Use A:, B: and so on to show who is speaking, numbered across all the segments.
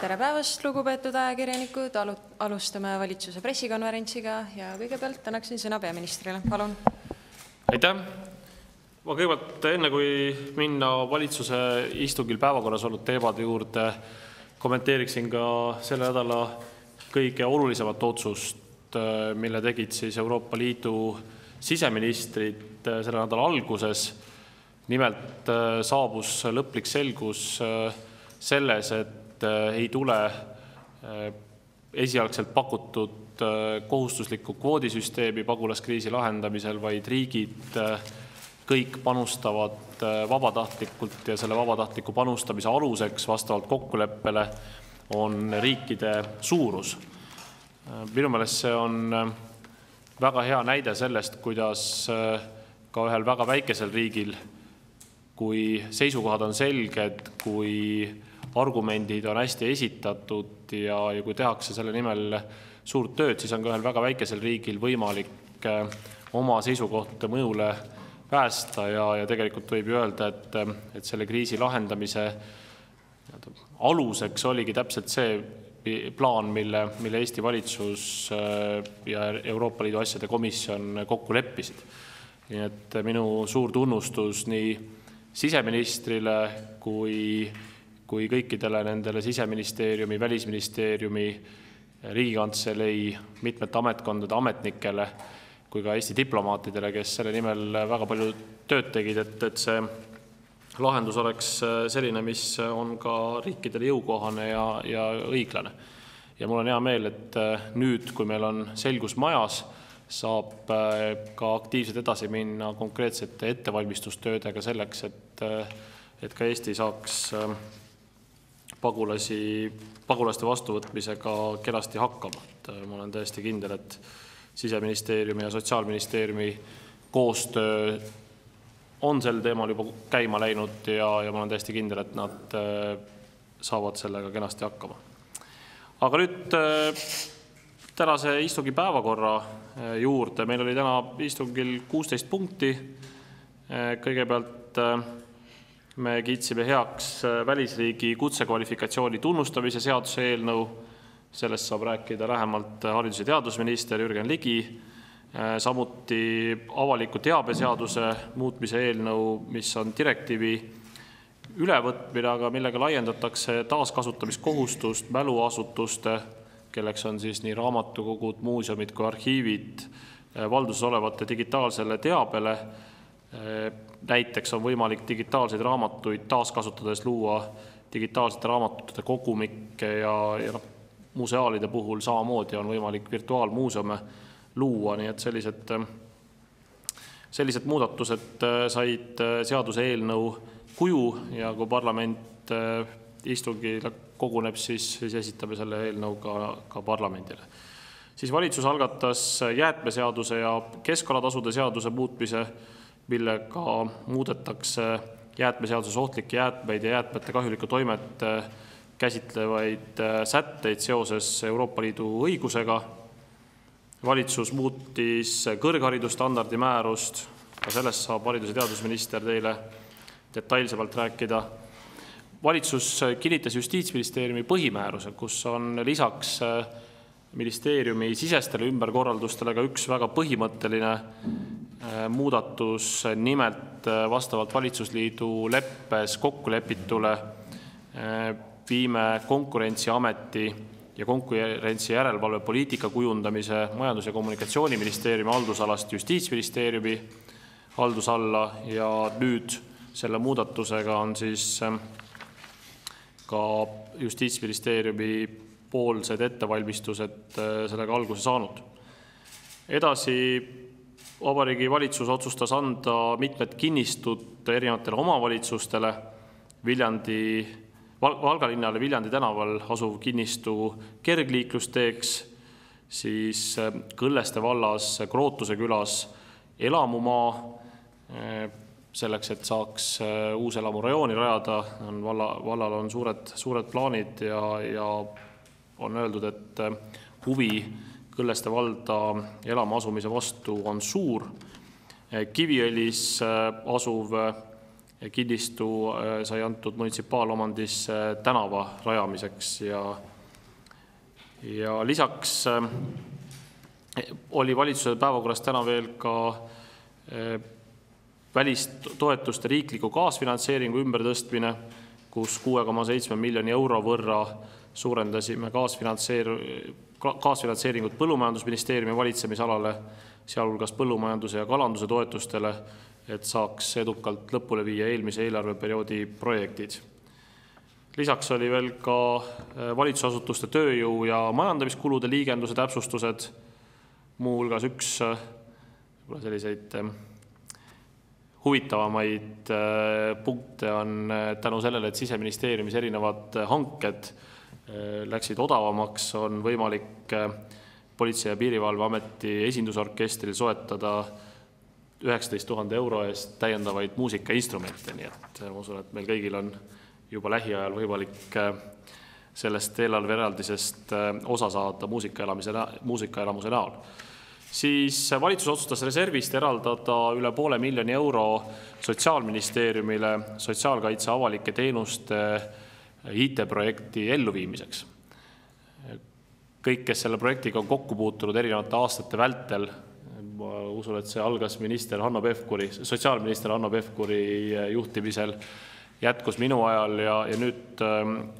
A: Tere päevast, lugupeetud ajakirjanikud. Alustame valitsuse pressikonverentsiga ja kõigepealt annaksin sõna peaministrile. Palun.
B: Aitäh! Ma kõigepealt enne kui minna valitsuse istungil päevakorras olnud teemade juurde, kommenteeriksin ka selle nädala kõige olulisemat otsust, mille tegid siis Euroopa Liidu siseministrid selle nädala alguses. Nimelt saabus lõplik selgus selles, et ei tule esialgselt pakutud kohustuslikku kvoodisüsteemi pagulaskriisi lahendamisel, vaid riigid kõik panustavad vabatahtlikult ja selle vabatahtliku panustamise aluseks vastavalt kokkuleppele on riikide suurus. Minu meelest see on väga hea näide sellest, kuidas ka ühel väga väikesel riigil, kui seisukohad on selged, kui argumendid on hästi esitatud ja kui tehakse selle nimel suurt tööd, siis on ka ühel väga väikesel riigil võimalik oma seisukohta mõjule päästa ja tegelikult võib öelda, et selle kriisi lahendamise aluseks oligi täpselt see plaan, mille Eesti valitsus ja Euroopa Liidu asjade komisjon kokku leppisid. Nii et minu suur tunnustus nii siseministrile kui kõikidele nendele siseministeeriumi, välisministeeriumi, riigikantselei, mitmete ametkondade ametnikele, kui ka Eesti diplomaatidele, kes selle nimel väga palju tööd tegid, et see lahendus oleks selline, mis on ka riikidele jõukohane ja õiglane. Ja mul on hea meel, et nüüd, kui meil on selgus majas, saab ka aktiivselt edasi minna konkreetsete ettevalmistustöödega selleks, et ka Eesti saaks pagulaste vastuvõtmisega kenasti hakkama. Ma olen täiesti kindel, et Siseministeeriumi ja Sotsiaalministeeriumi koostöö on sel teemal juba käima läinud ja ma olen täiesti kindel, et nad saavad sellega kenasti hakkama. Aga nüüd tänase istungi päevakorra juurde. Meil oli täna istungil 16 punkti. Kõigepealt me kiitsime heaks välisriigi kutsekvalifikatsiooni tunnustamise seaduse eelnõu. Sellest saab rääkida lähemalt haridus- ja teadusminister Jürgen Ligi. Samuti avaliku teabeseaduse muutmise eelnõu, mis on direktiivi ülevõtmine, aga millega laiendatakse taaskasutamiskohustust mäluasutuste, kelleks on siis nii raamatukogud, muuseumid kui arhiivid, valduses olevate digitaalsele teabele. Näiteks on võimalik digitaalseid raamatuid taaskasutades luua digitaalsete raamatute kogumikke ja museaalide puhul samamoodi on võimalik virtuaalmuuseume luua, nii et sellised muudatused said seaduse eelnõu kuju ja kui parlament istungil koguneb, siis esitame selle eelnõu ka parlamendile. Siis valitsus algatas jäätmeseaduse ja keskkonnatasude seaduse muutmise, millega muudetakse jäätmeseaduses ohtlike jäätmeid ja jäätmete kahjulikku toimet käsitlevaid sätteid seoses Euroopa Liidu õigusega. Valitsus muutis kõrgharidusstandardi määrust, ka sellest saab haridus- ja teadusminister teile detailsemalt rääkida. Valitsus kinnitas Justiitsministeeriumi põhimääruse, kus on lisaks ministeeriumi sisestele ümberkorraldustele ka üks väga põhimõtteline muudatus, nimelt vastavalt valitsusliidu leppes kokkulepitule viime Konkurentsiameti ja konkurentsijärelevalve poliitika kujundamise Majandus- ja Kommunikatsiooniministeeriumi haldusalast Justiitsministeeriumi haldusalla ja nüüd selle muudatusega on siis ka Justiitsministeeriumi poolsed ettevalmistused sellega alguse saanud. Edasi Vabariigi Valitsus otsustas anda mitmed kinnistud erinevatele omavalitsustele. Valga linnale Viljandi tänaval asuv kinnistu kergliiklusteeks, siis Kõlleste vallas Krootuse külas elamumaa, selleks, et saaks uus elamurajooni rajada. Vallal on suured plaanid ja on öeldud, et huvi Kõlleste valda elama asumise vastu on suur. Kiviõlis asuv kinnistu sai antud munitsipaalomandisse tänava rajamiseks ja lisaks oli valitsuse päevakorras täna veel ka välistoetuste riikliku kaasfinantseeringu ümbertõstmine, kus 6,7 miljoni euro võrra suurendasime kaasfinantseeringut Põllumajandusministeeriumi valitsemisalale, sealhulgas põllumajanduse ja kalanduse toetustele, et saaks edukalt lõpule viia eelmise eelarveperioodi projektid. Lisaks oli veel ka valitsusasutuste tööjõu ja majandamiskulude liigenduse täpsustused, muuhulgas üks selliseid huvitavamaid punkte on tänu sellele, et Siseministeeriumis erinevad hanked läksid odavamaks, on võimalik Politsei- ja Piirivalveameti esindusorkestril soetada 19 000 euro eest täiendavaid muusikainstrumente, nii et ma usun, et meil kõigil on juba lähiajal võimalik sellest eelarveeraldisest osa saada muusikaelamuse näol. Siis valitsus otsustas reservist eraldada üle 500 000 euro Sotsiaalministeeriumile sotsiaalkaitse avalike teenuste IT-projekti elluviimiseks. Kõik, kes selle projektiga on kokku puutunud erinevate aastate vältel, ma usun, et see algas sotsiaalminister Hanno Pevkuri juhtimisel, jätkus minu ajal ja nüüd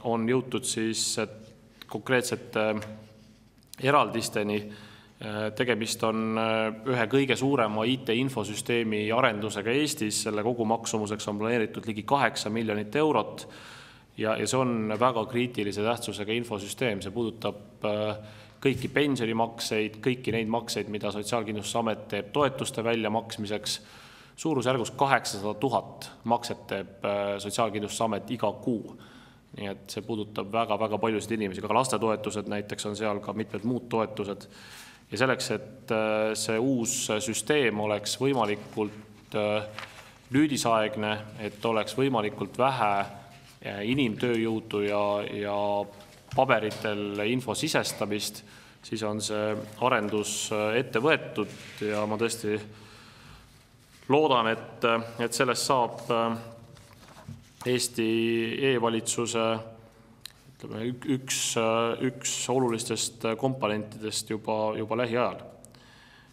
B: on jõutud siis konkreetsete eraldisteni. Tegemist on ühe kõige suurema IT-infosüsteemi arendusega Eestis, selle kogumaksumuseks on planeeritud ligi 8 miljonit eurot ja see on väga kriitilise tähtsusega infosüsteem. See puudutab kõiki pensionimakseid, kõiki neid makseid, mida Sotsiaalkindlustusamet teeb toetuste väljamaksmiseks. Suurusjärgus 800 000 makset teeb Sotsiaalkindlustusamet iga kuu. Nii et see puudutab väga-väga paljusid inimesi, ka lastetoetused näiteks on seal, ka mitmed muud toetused. Ja selleks, et see uus süsteem oleks võimalikult nüüdisaegne, et oleks võimalikult vähe inimtööjõudu ja paberitel info sisestamist, siis on see arendus ette võetud ja ma tõesti loodan, et sellest saab Eesti e-valitsuse üks olulistest komponentidest juba lähiajal.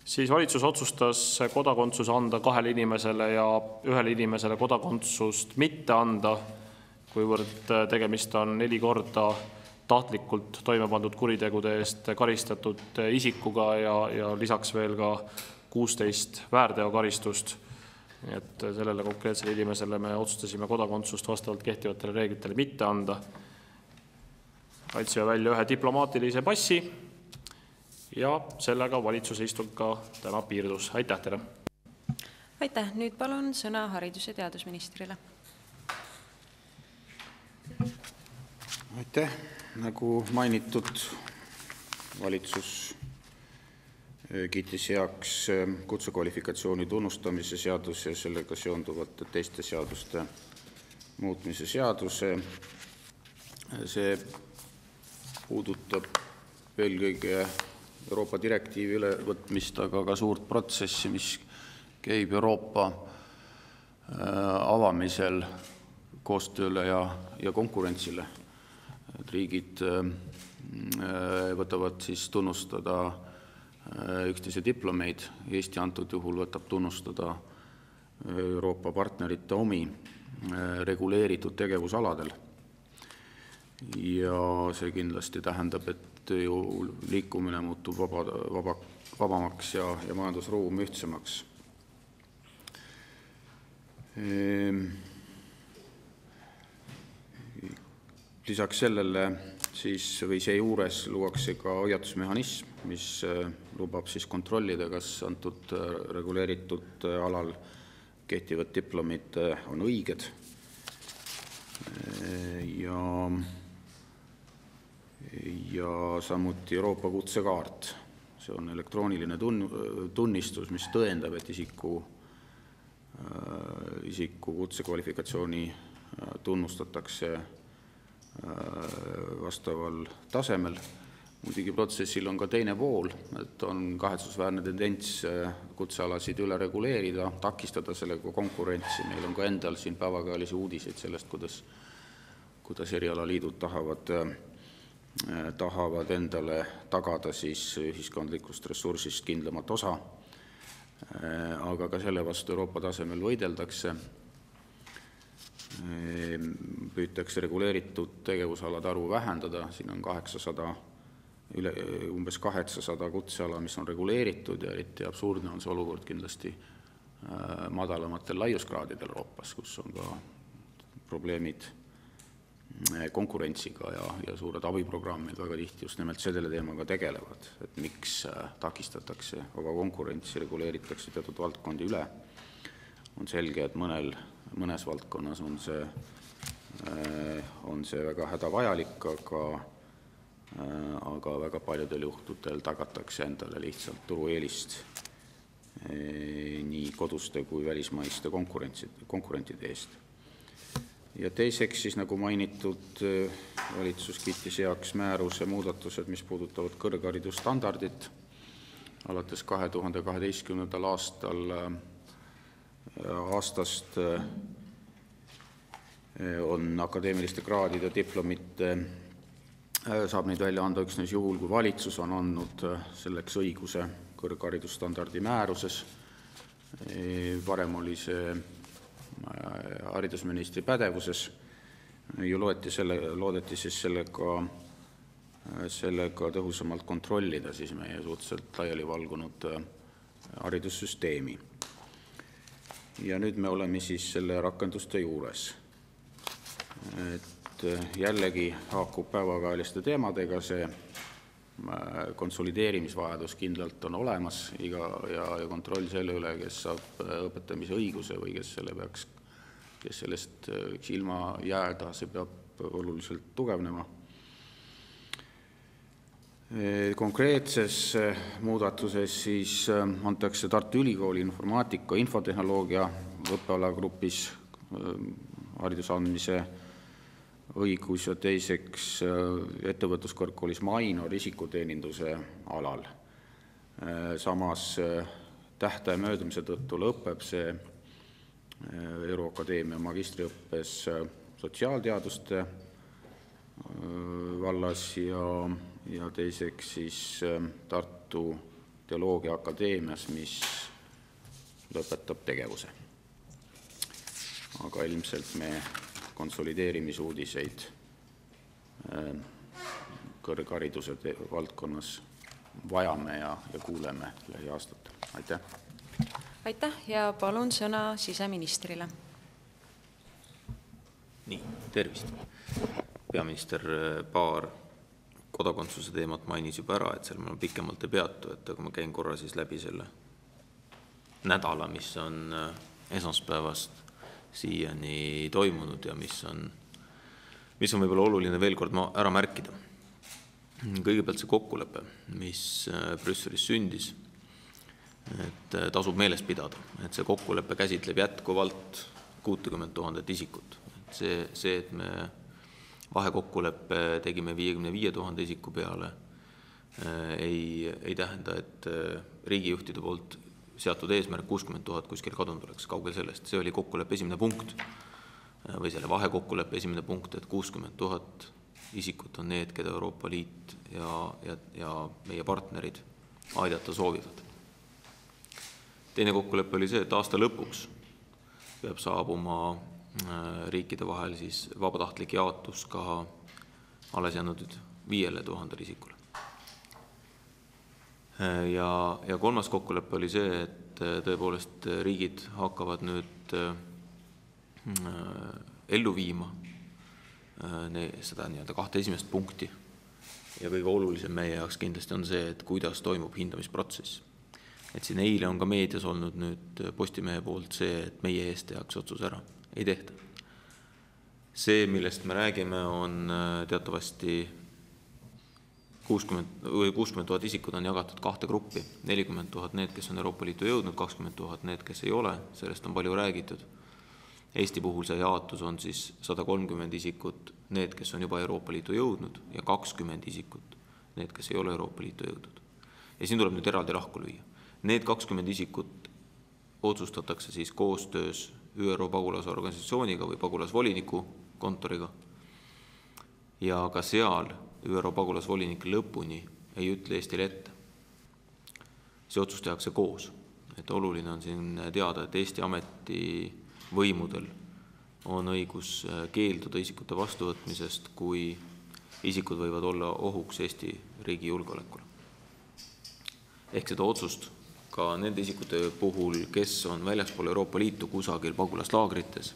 B: Siis valitsus otsustas kodakondsuse anda 2 inimesele ja 1 inimesele kodakondsust mitte anda, kuivõrd tegemist on 4 korda tahtlikult toime pandud kuritegude eest karistatud isikuga ja lisaks veel ka 16 väärteokaristust. Et sellele konkreetsele inimesele me otsustasime kodakondsust vastavalt kehtivatele reeglitele mitte anda. Andsime välja 1 diplomaatilise passi ja sellega valitsuse istung ka täna piirdus. Aitäh teile!
A: Aitäh! Nüüd palun sõna haridus- ja teadusministrile.
C: Aitäh! Nagu mainitud, valitsus kiitis heaks kutsekvalifikatsiooni tunnustamise seaduse ja sellega seonduvate teiste seaduste muutmise seaduse. See puudutab eelkõige Euroopa direktiivi ülevõtmist, aga ka suurt protsessi, mis käib Euroopa avamisel koostööle ja konkurentsile. Riigid võtavad siis tunnustada üksteise diplomeid. Eesti antud juhul võtab tunnustada Euroopa partnerite omi reguleeritud tegevusaladel. Ja see kindlasti tähendab, et liikumine muutub vabamaks ja majandusruum ühtsemaks. Lisaks sellele seejuures luuakse ka hoiatusmehhanism, mis lubab siis kontrollida, kas antud reguleeritud alal kehtivad diplomid on õiged. Ja samuti Euroopa kutsekaart. See on elektrooniline tunnistus, mis tõendab, et isiku kutsekvalifikatsiooni tunnustatakse vastaval tasemel. muidugi protsessil on ka teine pool, et on kahetsusväärne tendents kutsealasid üle reguleerida, takistada sellega konkurentsi. Meil on ka endal siin päevakajalisi uudiseid sellest, kuidas erialaliidud tahavad endale tagada siis ühiskondlikust ressursist kindlamat osa, aga ka selle vastu Euroopa tasemel võideldakse. Püütakse reguleeritud tegevusalade arvu vähendada, siin on umbes 800 kutseala, mis on reguleeritud ja eriti absurdne on see olukord kindlasti madalamatel laiuskraadidel Euroopas, kus on ka probleemid konkurentsiga ja suured abiprogrammid väga tihti just nimelt selle teemaga tegelevad, et miks takistatakse vaba konkurentsi, reguleeritakse teatud valdkondi üle. On selge, et mõnes valdkonnas on see väga hädavajalik, aga väga paljudel juhtudel tagatakse endale lihtsalt turueelist nii koduste kui välismaiste konkurentide eest. Ja teiseks siis, nagu mainitud, valitsus kiitis heaks määruse muudatused, mis puudutavad kõrgharidusstandardit. Alates 2012. aastast on akadeemiliste kraadide diplomite, saab neid välja anda üksnes juhul, kui valitsus on andnud selleks õiguse kõrgharidusstandardi määruses. Varem oli see haridusministri pädevuses ja loodeti siis sellega tõhusamalt kontrollida siis meie suhteliselt laiali valgunud haridussüsteemi. Ja nüüd me oleme siis selle rakenduste juures. Et jällegi haakub päevakajaliste teemadega, see konsolideerimisvajadus kindlalt on olemas ja kontroll selle üle, kes saab õpetamise õiguse või kes sellest ilma jääda, see peab oluliselt tugevnema. Konkreetses muudatuses siis antakse Tartu Ülikooli informaatika infotehnoloogia õppealagrupis hariduse andmise õigus ja teiseks ettevõtluskõrgkoolis Mainor isikuteeninduse alal. Samas tähtaja möödumise tõttu lõpeb see Euroakadeemia magistriõppes sotsiaalteaduste vallas ja teiseks siis Tartu Teoloogia Akadeemias, mis lõpetab tegevuse. Aga ilmselt me konsolideerimisuudiseid kõrghariduse valdkonnas vajame ja kuuleme lähiaastatel. Aitäh!
A: Aitäh ja palun sõna siseministrile.
D: Nii, tervist. Peaminister paar kodakondsuse teemat mainis juba ära, et seal ma pikemalt ei peatu, et aga ma käin korra siis läbi selle nädala, mis on esmaspäevast siiani toimunud ja mis on võib-olla oluline veel kord ära märkida. Kõigepealt see kokkulepe, mis Brüsselis sündis, et tasub meeles pidada, et see kokkulepe käsitleb jätkuvalt 60 000 isikut. See, et me vahekokkuleppe tegime 55 000 isiku peale, ei tähenda, et riigijuhtide poolt seatud eesmärk 60 000 kuskil kadunud oleks, kaugel sellest. See oli kokkuleppe esimene punkt või selle vahekokkuleppe esimene punkt, et 60 000 isikut on need, keda Euroopa Liit ja meie partnerid aidata soovivad. Teine kokkulepe oli see, et aasta lõpuks peab saabuma riikide vahel siis vabatahtlik jaotus ka alles jäänud 5000 isikule. Ja kolmas kokkulepe oli see, et tõepoolest riigid hakkavad nüüd ellu viima seda kahte esimest punkti. Ja kõige olulisem meie jaoks kindlasti on see, et kuidas toimub hindamisprotsess. Et siin eile on ka meedias olnud nüüd Postimehe poolt see, et meie eest tehakse otsus ära. Ei tehta. See, millest me räägime, on teatavasti 60 000 isikud on jagatud kahte gruppi. 40 000 need, kes on Euroopa Liitu jõudnud, 20 000 need, kes ei ole. Sellest on palju räägitud. Eesti puhul see jaotus on siis 130 isikut, need, kes on juba Euroopa Liitu jõudnud ja 20 isikut, need, kes ei ole Euroopa Liitu jõudnud. Ja siin tuleb nüüd eraldi lahku lüüa. Need 20 isikut otsustatakse siis koostöös ÜRO pagulasorganisatsiooniga või pagulasvoliniku kontoriga. Ja ka seal ÜRO pagulasvolinik lõpuni ei ütle Eestile ette. See otsus tehakse koos. Et oluline on siin teada, et Eesti ametivõimudel on õigus keelduda isikute vastuvõtmisest, kui isikud võivad olla ohuks Eesti riigi julgeolekule. Ehk seda otsust ka nende isikute puhul, kes on väljaspool Euroopa Liitu kusagil pagulaslaagrites,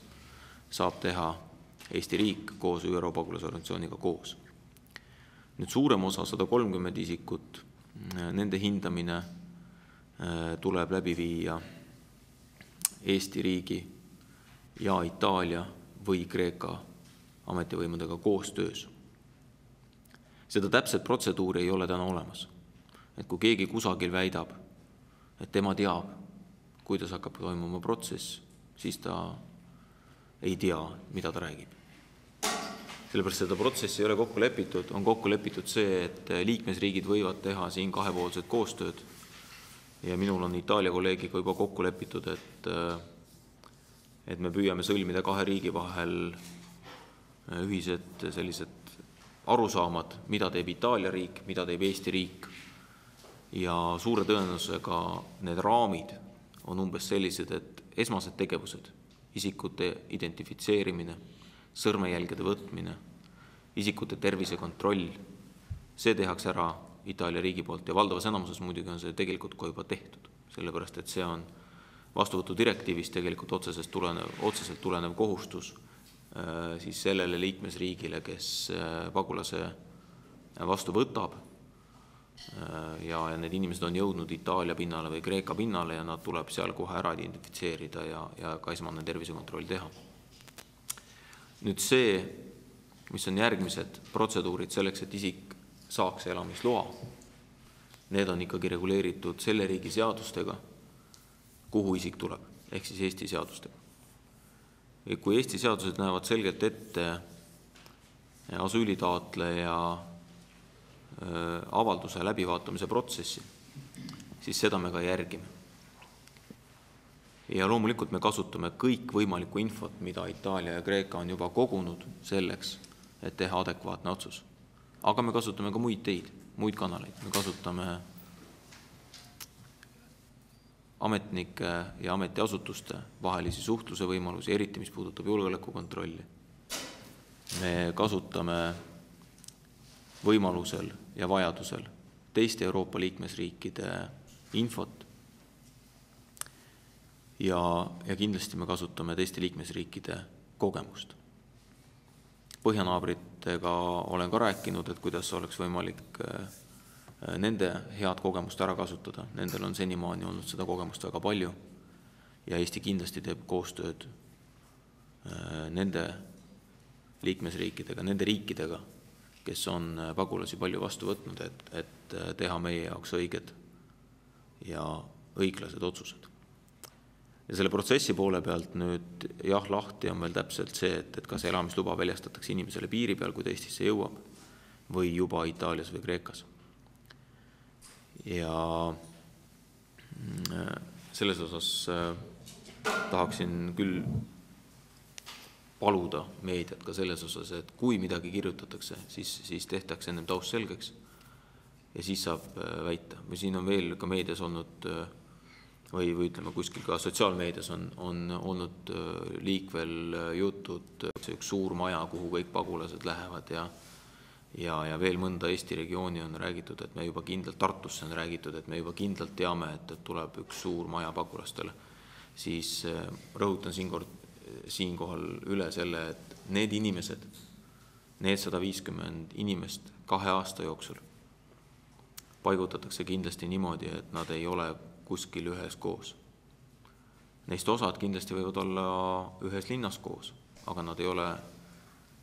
D: saab teha Eesti riik koos ÜRO pagulasorganisatsiooniga koos. Nüüd suurem osa, 130 isikut, nende hindamine tuleb läbi viia Eesti riigi ja Itaalia või Kreeka ametivõimudega koostöös. Seda täpset protseduuri ei ole täna olemas. Et kui keegi kusagil väidab, et tema teab, kuidas hakkab toimuma protsess, siis ta ei tea, mida ta räägib. Sellepärast seda protsessi ei ole kokku lepitud. On kokku lepitud see, et liikmesriigid võivad teha siin kahepoolset koostööd. Ja minul on Itaalia kolleegiga juba kokku lepitud, et me püüame sõlmida kahe riigi vahel ühised sellised arusaamad, mida teeb Itaalia riik, mida teeb Eesti riik. Ja suure tõenäosusega need raamid on umbes sellised, et esmased tegevused, isikute identifitseerimine, sõrmejälgede võtmine, isikute tervisekontroll, see tehakse ära Itaalia riigi poolt ja valdavas enamuses muidugi on see tegelikult ka juba tehtud, sellepärast et see on vastuvõtu direktiivist tegelikult otseselt tulenev kohustus siis sellele liikmesriigile, kes pagulase vastu võtab ja need inimesed on jõudnud Itaalia pinnale või Kreeka pinnale ja nad tuleb seal kohe ära identifitseerida ja ka esmane tervisekontroll teha. Nüüd see, mis on järgmised protseduurid selleks, et isik saaks elamisloa, need on ikkagi reguleeritud selle riigi seadustega, kuhu isik tuleb, ehk siis Eesti seadustega. Ja kui Eesti seadused näevad selgelt ette asüülitaotleja avalduse läbivaatamise protsessi, siis seda me ka järgime. Ja loomulikult me kasutame kõik võimalikku infot, mida Itaalia ja Kreeka on juba kogunud selleks, et teha adekvaatne otsus. Aga me kasutame ka muid teid, muid kanaleid. Me kasutame ametnike ja ametiasutuste vahelisi suhtluse võimalusi, eriti mis puudutab julgeolekukontrolli. Me kasutame võimalusel ja vajadusel teiste Euroopa liikmesriikide infot ja kindlasti me kasutame teiste liikmesriikide kogemust. Põhjanaabritega olen ka rääkinud, et kuidas oleks võimalik nende head kogemust ära kasutada. Nendel on senimaani olnud seda kogemust väga palju ja Eesti kindlasti teeb koostööd nende liikmesriikidega, nende riikidega, kes on pagulasi palju vastu võtnud, et teha meie jaoks õiged ja õiglased otsused. Ja selle protsessi poole pealt nüüd lahti on meil täpselt see, et kas elamisluba väljastatakse inimesele piiri peal, kui ta Eestisse jõuab, või juba Itaalias või Kreekas. Ja selles osas tahaksin küll paluda meediat ka selles osas, et kui midagi kirjutatakse, siis tehtakse ennem taust selgeks ja siis saab väita. Või siin on veel ka meedias olnud või ütleme kuskil ka sotsiaalmeedias on olnud liikvel jutud, üks suur maja, kuhu kõik pagulased lähevad ja veel mõnda Eesti regiooni on räägitud, et me juba kindlalt, Tartusse on räägitud, et me juba kindlalt teame, et tuleb üks suur maja pagulastele. Siis rõhutan siinkohal üle selle, et need inimesed, need 150 inimest 2 aasta jooksul paigutatakse kindlasti niimoodi, et nad ei ole kuskil ühes koos. Neist osad kindlasti võivad olla ühes linnas koos, aga nad ei ole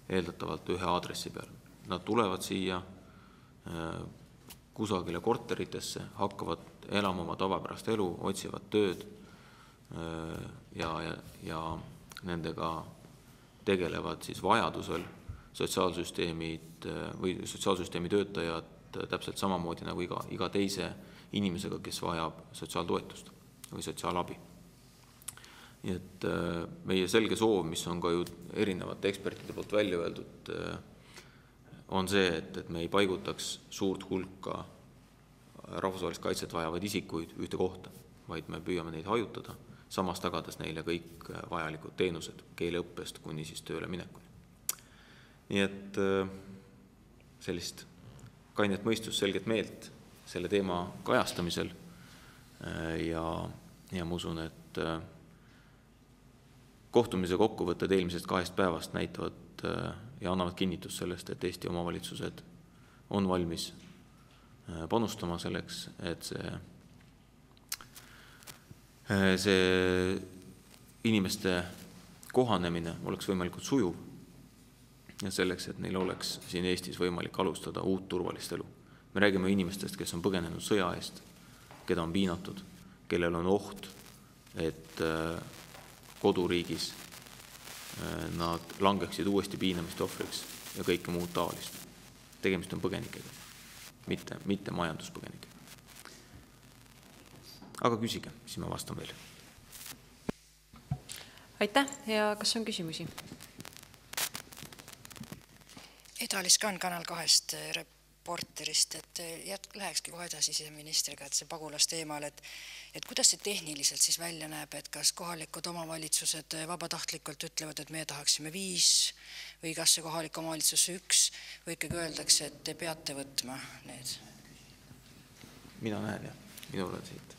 D: eeldatavalt ühe aadressi peal. Nad tulevad siia kusagile korteritesse, hakkavad elama oma tavapärast elu, otsivad tööd ja nendega tegelevad siis vajadusel sotsiaalsüsteemi töötajad täpselt samamoodi nagu iga teise inimesega, kes vajab sotsiaaltoetust või sotsiaalabi. Nii et meie selge soov, mis on ka ju erinevate ekspertide poolt välja öeldud, on see, et me ei paigutaks suurt hulka rahvusvahelist kaitset vajavaid isikuid ühte kohta, vaid me püüame neid hajutada, samas tagades neile kõik vajalikud teenused keeleõppest kuni siis tööle minekuni. Nii et sellist kainet mõistust, selget meelt selle teema kajastamisel ja ma usun, et kohtumise kokkuvõtted eelmisest 2 päevast näitavad ja annavad kinnitust sellest, et Eesti omavalitsused on valmis panustama selleks, et see inimeste kohanemine oleks võimalikult sujuv ja selleks, et neil oleks siin Eestis võimalik alustada uut turvalist elu. Me räägime inimestest, kes on põgenenud sõja eest, keda on piinatud, kellel on oht, et koduriigis nad langeksid uuesti piinamiste ohvriks ja kõike muud taolist. Tegemist on põgenikega, mitte majanduspõgenikega. Aga küsige, siis ma vastan veel.
A: Aitäh ja kas on küsimusi?
E: Edalis Kann Kanal 2 reporterist, et lähekski kohe edasi siseministriga, et see pagulasteemal, et kuidas see tehniliselt siis välja näeb, et kas kohalikud omavalitsused vabatahtlikult ütlevad, et me tahaksime 5 või kas see kohalik omavalitsus 1 või ikkagi öeldakse, et te peate võtma need?
D: Mina näen, jah. Minul on siit.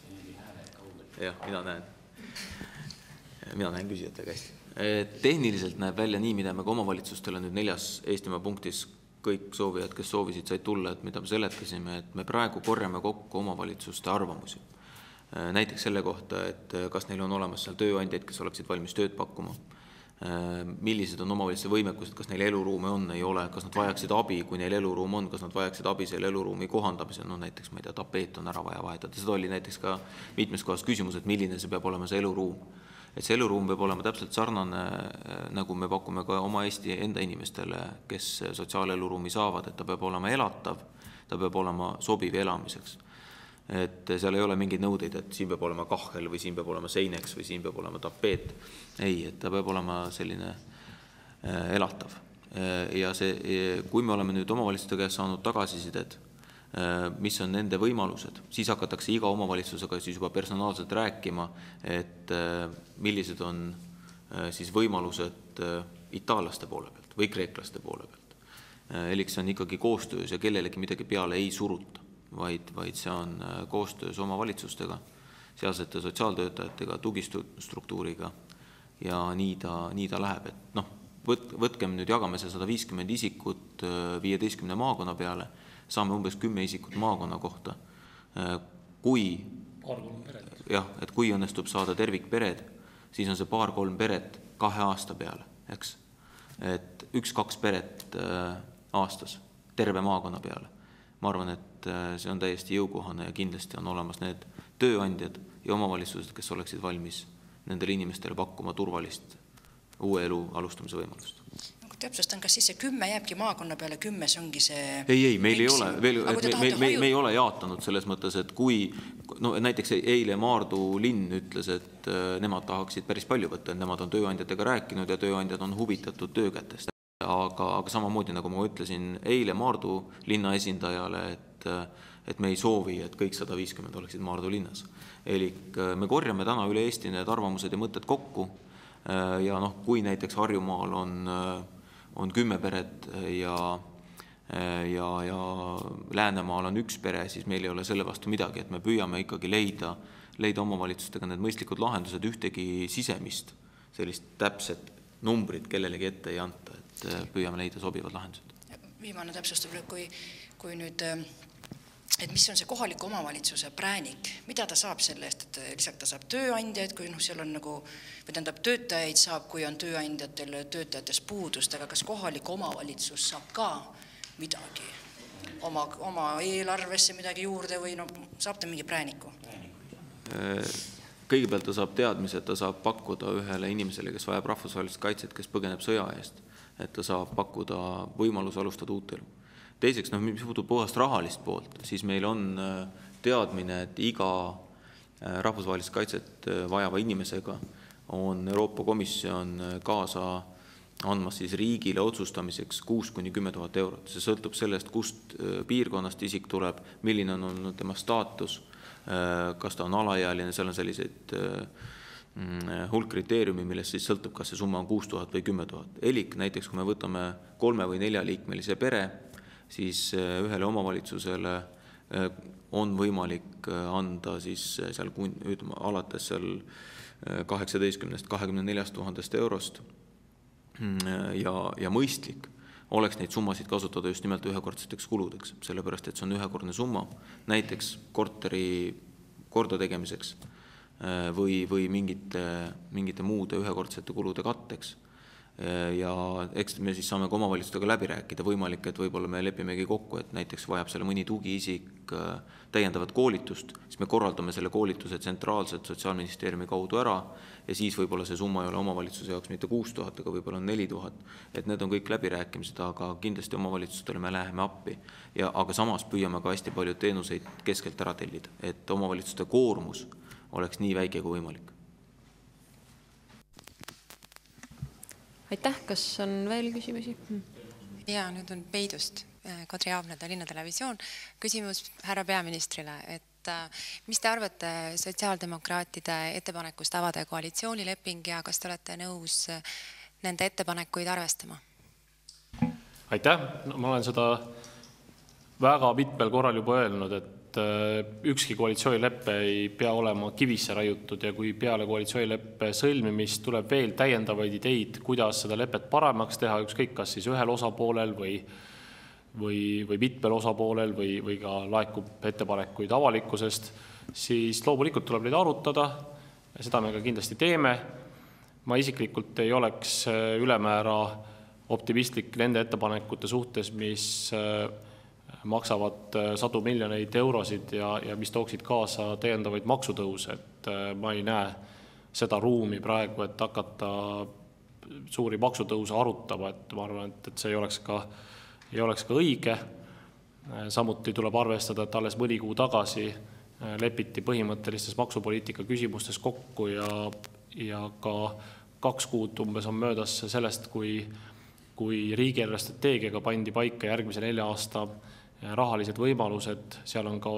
D: Jah, mina näen küsijate käest. Tehniliselt näeb välja nii, mida me ka omavalitsustele nüüd 4. Eestimaa punktis kõik soovijad, kes soovisid, said tulla, et mida me seletasime, et me praegu korjame kokku omavalitsuste arvamusi. Näiteks selle kohta, et kas neil on olemas seal tööandjaid, kes oleksid valmis tööd pakkuma, millised on omavalitsuse võimekused, kas neil eluruume on, ei ole, kas nad vajaksid abi, kui neil eluruum on, kas nad vajaksid abi selle eluruumi kohandamisel, näiteks, ma ei tea, tapeet on ära vaja vahetada. Seda oli näiteks ka mitmes kohas küsimus, et milline see peab olema see eluruum. Et see eluruum peab olema täpselt sarnane, nagu me pakume ka oma Eesti enda inimestele, kes sotsiaaleluruumi saavad, et ta peab olema elatav, ta peab olema sobiv elamiseks. Et seal ei ole mingeid nõudeid, et siin peab olema kahvel või siin peab olema seineks või siin peab olema tapeet. Ei, et ta peab olema selline elatav. Ja kui me oleme nüüd omavalitsuste käest saanud tagasisided, mis on nende võimalused, siis hakatakse iga omavalitsusega siis juba personaalselt rääkima, et millised on siis võimalused itaallaste poole pealt või kreeklaste poole pealt. Elik see on ikkagi koostöös ja kellelegi midagi peale ei suruta. Vaid see on koostöös omavalitsustega, sealsete sotsiaaltöötajatega, tugistruktuuriga ja nii ta läheb. Et võtkem nüüd, jagame see 150 isikut 15 maakonna peale, saame umbes 10 isikut maakonna kohta. Kui õnnestub saada tervikpered, siis on see 2-3 peret 2 aasta peale, eks? Et 1-2 peret aastas terve maakonna peale. Ma arvan, et see on täiesti jõukohane ja kindlasti on olemas need tööandjad ja omavalitsused, kes oleksid valmis nendele inimestele pakkuma turvalist uue elu alustamise võimalust.
E: Täpsustan, kas siis see 10 jääbki maakonna peale, 10 see ongi see...
D: Ei, meil ei ole. Me ei ole jaatanud selles mõttes, et kui näiteks eile Maardu linn ütles, et nemad tahaksid päris palju võtta, et nemad on tööandjatega rääkinud ja tööandjad on huvitatud töökätest. Aga samamoodi, nagu ma ütlesin eile Maardu linna esindajale, et me ei soovi, et kõik 150 oleksid Maardu linnas. Elik me korjame täna üle Eesti need arvamused ja mõtted kokku ja kui näiteks Harjumaal on 10 peret ja Läänemaal on 1 pere, siis meil ei ole selle vastu midagi, et me püüame ikkagi leida omavalitsustega need mõistlikud lahendused, ühtegi sisemist sellist täpset numbrit kellelegi ette ei anta, et püüame leida sobivad lahendused.
E: Viimane täpsustab, kui nüüd, et mis on see kohaliku omavalitsuse präänik, mida ta saab selle eest, et lisaks ta saab tööandjaid, kui seal on töötajaid saab, kui on tööandjatel töötajates puudust, aga kas kohalik omavalitsus saab ka midagi oma eelarvesse midagi juurde või saab ta mingi prääniku?
D: Kõigepealt ta saab teadmise, et ta saab pakkuda ühele inimesele, kes vajab rahvusvahelist kaitset, kes põgeneb sõja eest, et ta saab pakkuda võimalus alustada uut elu. Teiseks, mis puutub puhast rahalist poolt, siis meil on teadmine, et iga rahvusvahelist kaitset vajava inimesega on Euroopa Komisjon kaasa andmas siis riigile otsustamiseks 6–10 000 eurot. See sõltub sellest, kust piirkonnast isik tuleb, milline on tema staatus, kas ta on alaealine, seal on selliseid hulk kriteeriumi, millest siis sõltub, kas see summa on 6000 või 10 000. Elik näiteks, kui me võtame 3 või 4 liikmelise pere, siis ühele omavalitsusele on võimalik anda siis seal alates seal 18–24 000 eurost ja mõistlik oleks neid summasid kasutada just nimelt ühekordseteks kuludeks, sellepärast et see on ühekordne summa, näiteks korteri kordategemiseks või mingite muude ühekordsete kulude katteks. Ja eks me siis saame ka omavalitsustega läbi rääkida, võimalik, et võib-olla me lepimegi kokku, et näiteks vajab selle mõni tugiisik täiendavat koolitust, siis me korraldame selle koolituse tsentraalselt Sotsiaalministeeriumi kaudu ära ja siis võib-olla see summa ei ole omavalitsuse jaoks mitte 6000, aga võib-olla on 4000. Et need on kõik läbirääkimised, aga kindlasti omavalitsustele me läheme appi. Aga samas püüame ka hästi palju teenuseid keskelt ära tellida, et omavalitsuste koormus oleks nii väike kui võimalik.
A: Aitäh, kas on veel küsimusi?
F: Ja nüüd on Peidust, Kadri Aabne, Tallinna Televisioon. Küsimus härra peaministrile, et mis te arvate sotsiaaldemokraatide ettepanekust avada koalitsioonileping ja kas te olete nõus nende ettepanekuid arvestama?
B: Aitäh! Ma olen seda väga mitmel korral juba öelnud, et ükski koalitsioonileppe ei pea olema kivisse raiutud ja kui peale koalitsioonileppe sõlmimist tuleb veel täiendavaid ideid, kuidas seda lepet paremaks teha, ükskõik kas siis ühel osapoolel või mitmel osapoolel või ka laekub ettepanekuid avalikkusest, siis loomulikult tuleb neid arutada ja seda me ka kindlasti teeme. Ma isiklikult ei oleks ülemäära optimistlik nende ettepanekute suhtes, mis maksavad sadu miljoneid eurosid ja mis tooksid kaasa täiendavaid maksutõuse. Et ma ei näe seda ruumi praegu, et hakata suuri maksutõuse arutama, et ma arvan, et see ei oleks ka õige. Samuti tuleb arvestada, et alles mõni kuu tagasi lepiti põhimõttelistes maksupoliitika küsimustes kokku ja ka 2 kuud umbes on möödas sellest, kui riigieelarve strateegiaga pandi paika järgmise 4 aasta rahalised võimalused, seal on ka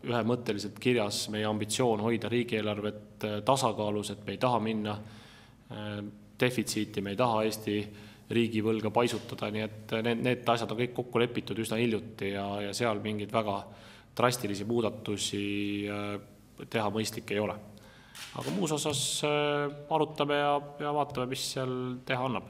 B: ühemõtteliselt kirjas meie ambitsioon hoida riigieelarvet tasakaalus, et me ei taha minna defitsiiti, me ei taha Eesti riigivõlga paisutada, nii et need asjad on kõik kokku lepitud üsna hiljuti ja seal mingeid väga drastilisi muudatusi teha mõistlik ei ole. Aga muus osas arutame ja vaatame, mis seal teha annab.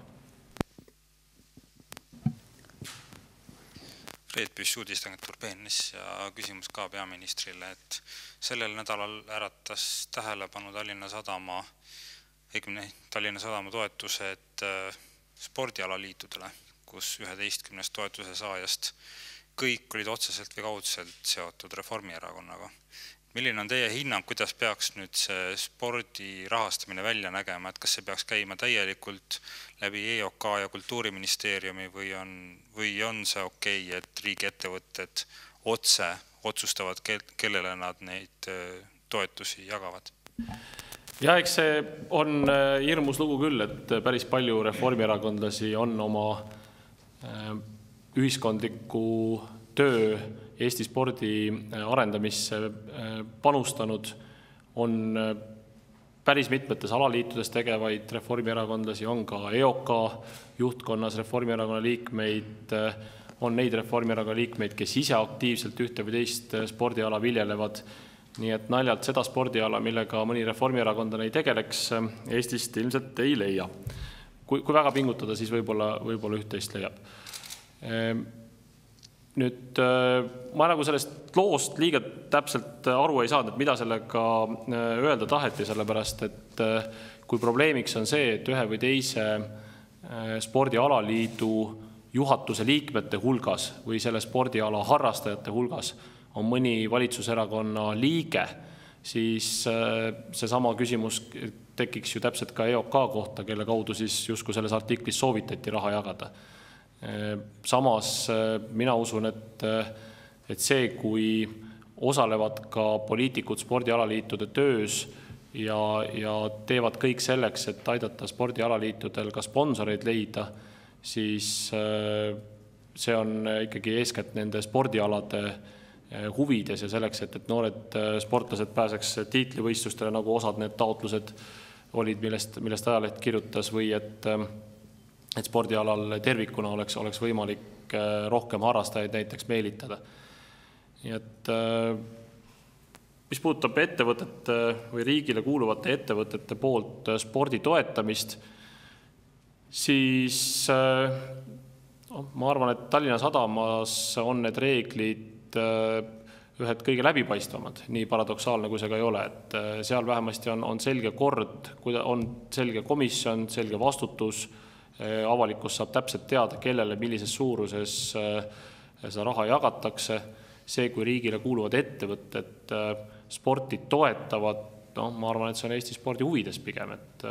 G: Reet Püss uudisteagentuur BNS ja küsimus ka peaministrile, et sellel nädalal äratas tähelepanu Tallinna Sadama toetused spordialaliitudele, kus 11 toetuse saajast kõik olid otseselt või kaudselt seotud Reformierakonnaga. Milline on teie hinnang, kuidas peaks nüüd see spordi rahastamine välja nägema, et kas see peaks käima täielikult läbi EOK ja Kultuuriministeeriumi või on see okei, et riigiettevõtted otse otsustavad, kellele nad neid toetusi jagavad?
B: Ja eks see on hirmus lugu küll, et päris palju reformierakondlasi on oma ühiskondliku töö Eesti spordi arendamisse panustanud, on päris mitmetes alaliitudes tegevaid reformierakondlasi, on ka EOK juhtkonnas reformierakonna liikmeid, on neid reformierakonna liikmeid, kes ise aktiivselt ühte või teist spordiala viljelevad. Nii et naljalt seda spordiala, millega mõni reformierakondlane ei tegeleks, Eestist ilmselt ei leia. Kui väga pingutada, siis võib-olla üht-teist leiab. Nüüd ma nagu sellest loost liiga täpselt aru ei saanud, et mida sellega öelda taheti, sellepärast, et kui probleemiks on see, et ühe või teise spordialaliidu juhatuse liikmete hulgas või selle spordiala harrastajate hulgas on mõni valitsuserakonna liige, siis seesama küsimus tekiks ju täpselt ka EOK kohta, kelle kaudu siis justkui selles artiklis soovitati raha jagada. Samas mina usun, et see, kui osalevad ka poliitikud spordialaliitude töös ja teevad kõik selleks, et aidata spordialaliitudel ka sponsoreid leida, siis see on ikkagi eeskätt nende spordialade huvides ja selleks, et noored sportlased pääseks tiitlivõistlustele, nagu osad need taotlused olid, millest ajaleht kirjutas, või et spordialal tervikuna oleks võimalik rohkem harrastajaid näiteks meelitada. Nii et mis puudutab ettevõtete või riigile kuuluvate ettevõtete poolt spordi toetamist, siis ma arvan, et Tallinna Sadamas on need reeglid ühed kõige läbipaistvamad, nii paradoksaalne kui see ka ei ole, et seal vähemasti on selge kord, on selge komisjon, selge vastutus, avalikkus saab täpselt teada, kellele millises suuruses seda raha jagatakse. See, kui riigile kuuluvad ettevõtted sporti toetavad, ma arvan, et see on Eesti spordi huvides pigem, et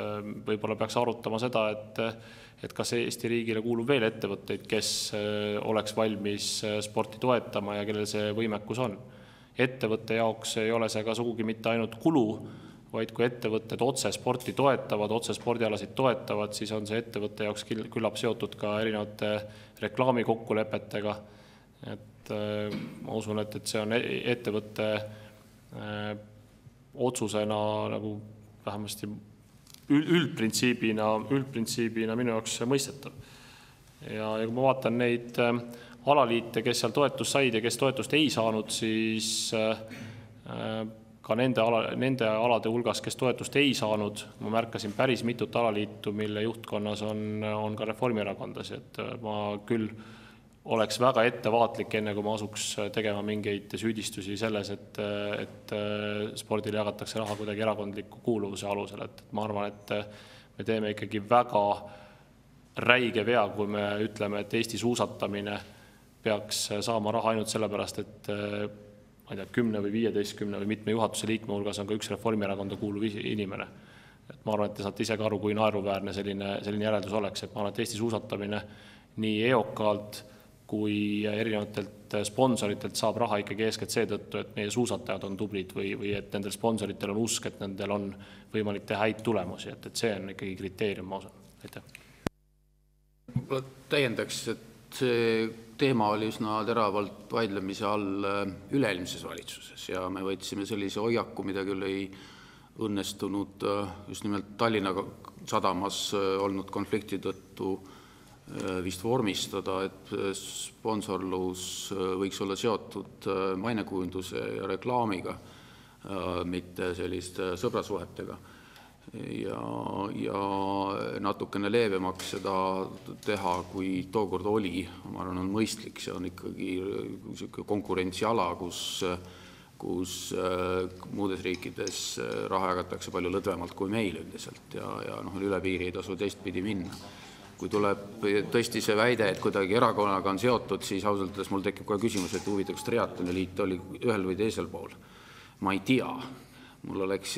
B: võib-olla peaks arutama seda, et kas Eesti riigile kuulub veel ettevõtteid, kes oleks valmis sporti toetama ja kellel see võimekus on. Ettevõtte jaoks ei ole see ka sugugi mitte ainult kulu, vaid kui ettevõtted otse sporti toetavad, otse spordialasid toetavad, siis on see ettevõtte jaoks küllap seotud ka erinevate reklaamikokkulepetega. Et ma usun, et see on ettevõtte otsusena nagu vähemasti üldprintsiibina minu jaoks mõistetav. Ja kui ma vaatan neid alaliite, kes seal toetust said ja kes toetust ei saanud, siis ka nende alade hulgas, kes toetust ei saanud, ma märkasin päris mitut alaliitu, mille juhtkonnas on ka Reformierakondas, et ma küll oleks väga ettevaatlik, enne kui ma asuks tegema mingeid süüdistusi selles, et spordile jagatakse raha kuidagi erakondliku kuuluvuse alusel. Et ma arvan, et me teeme ikkagi väga räige vea, kui me ütleme, et Eesti suusatamine peaks saama raha ainult sellepärast, et ma ei tea, 10 või 15 või mitme juhatuse liikme hulgas on ka üks Reformierakonda kuuluv inimene. Et ma arvan, et te saate ise ka aru, kui naeruväärne selline järeldus oleks, et ma arvan, et Eesti suusatamine nii EOK-lt kui erinevatelt sponsoritelt saab raha ikkagi eeskätt seetõttu, et meie suusatajad on tublid või et nendel sponsoritel on usk, et nendel on võimalik teha häid tulemusi, et see on ikkagi kriteerium, ma usun. Aitäh.
C: Ma täiendaks, et see teema oli üsna teravalt vaidlemise all üleilmses valitsuses ja me võtsime sellise hoiaku, mida küll ei õnnestunud just nimelt Tallinna Sadamas olnud konflikti tõttu vist vormistada, et sponsorlus võiks olla seotud mainekujunduse ja reklaamiga, mitte selliste sõbrasuhetega. Ja natukene leevemaks seda teha, kui tookord oli, ma arvan, on mõistlik. See on ikkagi konkurentsiala, kus muudes riikides raha jagatakse palju lõdvemalt kui meil üldiselt ja üle piiri ei tasu teistpidi minna. Kui tuleb tõesti see väide, et kuidagi erakonnaga on seotud, siis ausalt öeldes mul tekib kohe küsimus, et huvitaks triatloniliit oli ühel või teisel pool. Ma ei tea. Mul oleks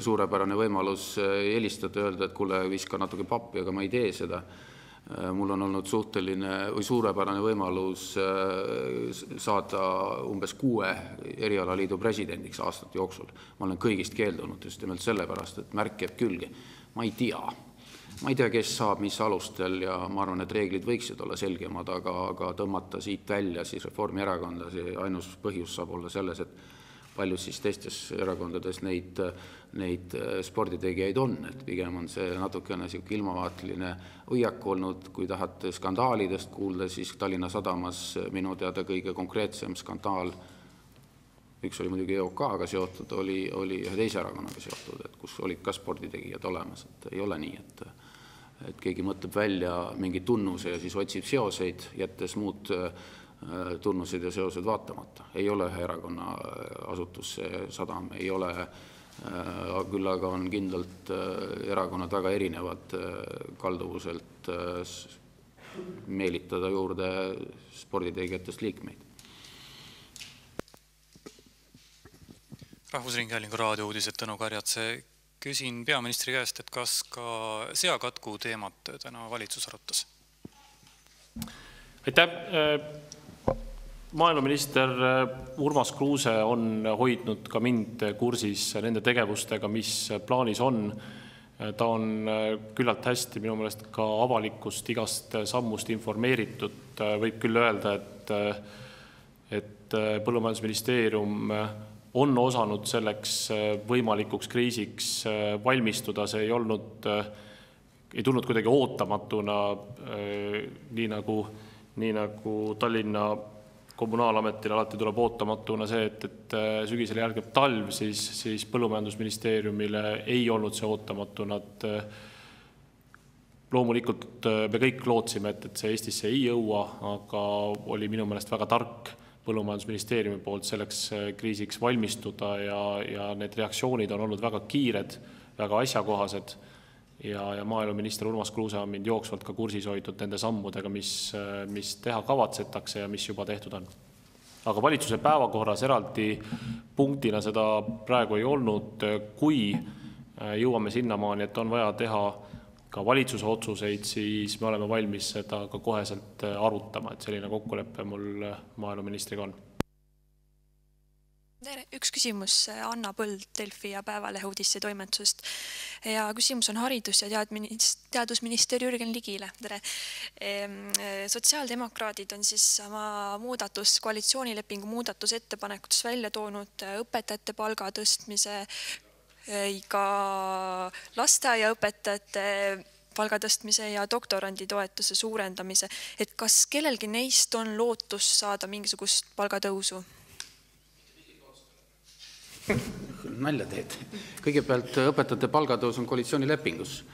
C: suurepärane võimalus helistada ja öelda, et kuule, viska natuke pappi, aga ma ei tee seda. Mul on olnud suurepärane võimalus saada umbes 6 erialaliidu presidendiks aastate jooksul. Ma olen kõigist keeldunud just nimelt sellepärast, et märk jääb külge. Ma ei tea. Ma ei tea, kes saab mis alustel ja ma arvan, et reeglid võiksid olla selgemad, aga tõmmata siit välja siis Reformierakonda, see ainus põhjus saab olla selles, et palju siis teistes erakondades neid sporditegijaid on, et pigem on see natukene ilmavaateline hoiak olnud, kui tahate skandaalidest kuulda, siis Tallinna Sadamas minu teada kõige konkreetsem skandaal, üks oli muidugi EOK-ga seotud, oli ühe teise erakonnaga seotud, et kus olid ka sporditegijad olemas, et ei ole nii, et keegi mõtleb välja mingi tunnuse ja siis otsib seoseid, jättes muud tunnused ja seosed vaatamata. Ei ole ühe erakonna asutus Sadam, ei ole, küll aga on kindlalt erakonnad väga erinevad kalduvuselt meelitada juurde sporditegijatest liikmeid.
G: Rahvusringhäälingu raadiouudised Tõnu Karjatse. Küsin peaministri käest, et kas ka seakatku teemat täna valitsus arutas?
B: Aitäh! Maaeluminister Urmas Kruuse on hoidnud ka mind kursis nende tegevustega, mis plaanis on. Ta on küllalt hästi minu meelest ka avalikkust igast sammust informeeritud. Võib küll öelda, et Põllumajandusministeerium on osanud selleks võimalikuks kriisiks valmistuda. See ei tulnud kuidagi ootamatuna, nii nagu Tallinna kommunaalametil alati tuleb ootamatuna see, et sügisele järgneb talv, siis Põllumajandusministeeriumile ei olnud see ootamatuna. Loomulikult me kõik lootsime, et see Eestisse ei jõua, aga oli minu meelest väga tark Põllumajandusministeeriumi poolt selleks kriisiks valmistuda ja need reaktsioonid on olnud väga kiired, väga asjakohased. Ja maaeluminister Urmas Kruuse on mind jooksvalt ka kursis hoidnud nende sammudega, mis teha kavatsetakse ja mis juba tehtud on. Aga valitsuse päevakorras eraldi punktina seda praegu ei olnud. Kui jõuame sinnamaani, et on vaja teha ka valitsuse otsuseid, siis me oleme valmis seda ka koheselt arutama, et selline kokkulepe mul maaeluministriga on.
H: Üks küsimus Anna Põld Delfi ja Päevalehe uudiste toimetusest. Ja küsimus on haridus- ja teadusminister Jürgen Ligile. Tere. Sotsiaaldemokraadid on siis oma koalitsioonilepingu muudatusettepanekutes välja toonud õpetajate palga tõstmise, ka lasteaiaõpetajate palga tõstmise ja doktorandi toetuse suurendamise. Et kas kellelgi neist on lootus saada mingisugust palgatõusu?
C: Nalja teed. Kõigepealt õpetajate palgatõus on koalitsioonilepingus.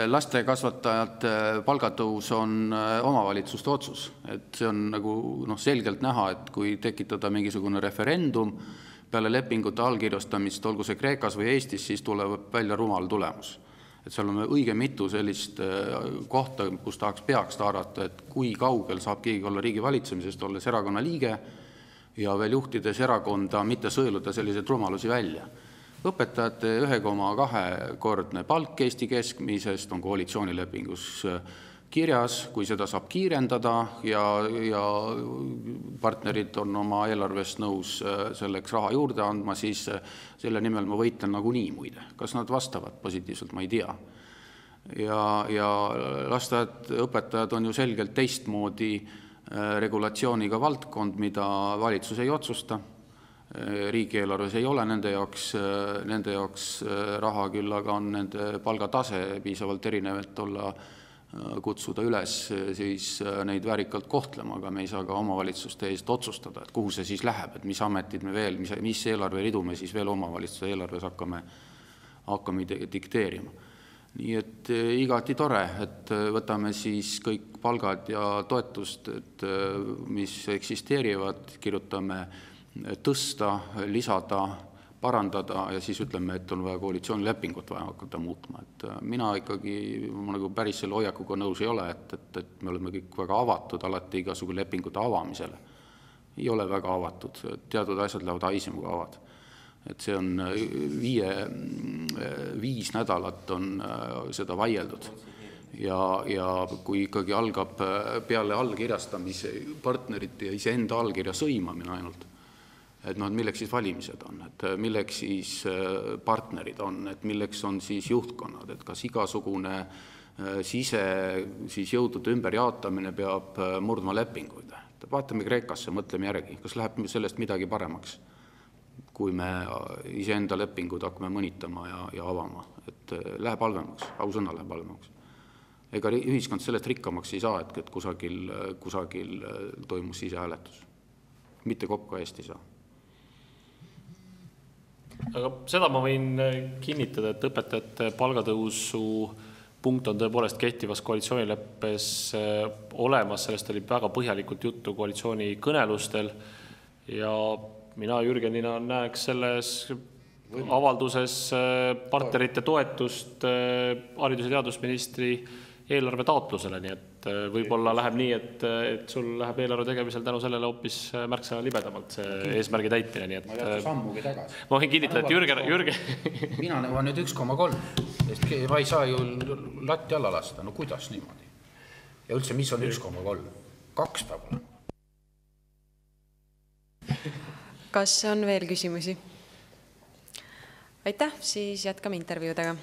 C: Lastekasvatajate palgatõus on omavalitsuste otsus. Et see on nagu selgelt näha, et kui tekitada mingisugune referendum peale lepingute allkirjastamist, olgu see Kreekas või Eestis, siis tuleb välja rumal tulemus. Et seal on õige mitu sellist kohta, kus peaks arvata, et kui kaugel saab keegi olla riigi valitsemisest, olles erakonna liige, ja veel juhtides erakonda mitte sõeluda selliseid rumalusi välja. Õpetajate 1,2-kordne palk Eesti keskmisest on koalitsioonilepingus kirjas, kui seda saab kiirendada ja partnerid on oma eelarvest nõus selleks raha juurde andma, siis selle nimel ma võitlen nagunii muide. Kas nad vastavad positiivselt, ma ei tea. Ja õpetajad on ju selgelt teistmoodi regulatsiooniga valdkond, mida valitsus ei otsusta. Riigieelarves ei ole nende jaoks raha, küll aga on nende palgatase piisavalt erinev, et kutsuda üles siis neid väärikalt kohtlema, aga me ei saa ka omavalitsuste eest otsustada, et kuhu see siis läheb, et mis ametid me veel, mis eelarveridu me siis veel omavalitsuse eelarves hakkame dikteerima. Nii et igati tore, et võtame siis kõik palgad ja toetust, mis eksisteerivad, kirjutame tõsta, lisada, parandada ja siis ütleme, et on vaja koalitsioonilepingut vaja hakata muutma. Et mina ikkagi nagu päris selle hoiakuga nõus ei ole, et me oleme kõik väga avatud alati igasugu lepingute avamisele. Ei ole väga avatud, teatud asjad lähevad haisema kui avad. Et see on 5 nädalat on seda vaieldud ja kui ikkagi algab peale allkirjastamise partnerite ja iseenda allkirja sõimamine ainult, et milleks siis valimised on, et milleks siis partnerid on, et milleks on siis juhtkonnad, et kas igasugune siis jõudude ümberjaotamine peab murdma lepinguid. Vaatame Kreekasse, mõtleme järgi, kas läheb sellest midagi paremaks, kui me iseenda lepingud hakkame mõnitama ja avama, et läheb halvemaks, ausõna läheb halvemaks. Ega ühiskond sellest rikkamaks ei saa, et kusagil toimus sisehääletus. Mitte kokku Eesti ei saa.
B: Aga seda ma võin kinnitada, et õpetajate palgatõusu punkt on tõepoolest kehtivas koalitsioonileppes olemas, sellest oli väga põhjalikult juttu koalitsiooni kõnelustel ja mina Jürgenina näeks selles avalduses partnerite toetust haridus- ja teadusministri eelarve taotlusele, nii et võib-olla läheb nii, et sul läheb eelarve tegemisel tänu sellele hoopis märksa libedamalt see eesmärgi täitmine, nii et
C: ma jätku sammugi tagasi.
B: Ma võin kinnitada, et Jürgen
C: mina nõuan nüüd 1,3, sest ma ei saa ju latti alla lasta, no kuidas niimoodi? Ja üldse, mis on 1,3? 2 peab olema.
A: Kas on veel küsimusi? Aitäh, siis jätkame intervjuudega.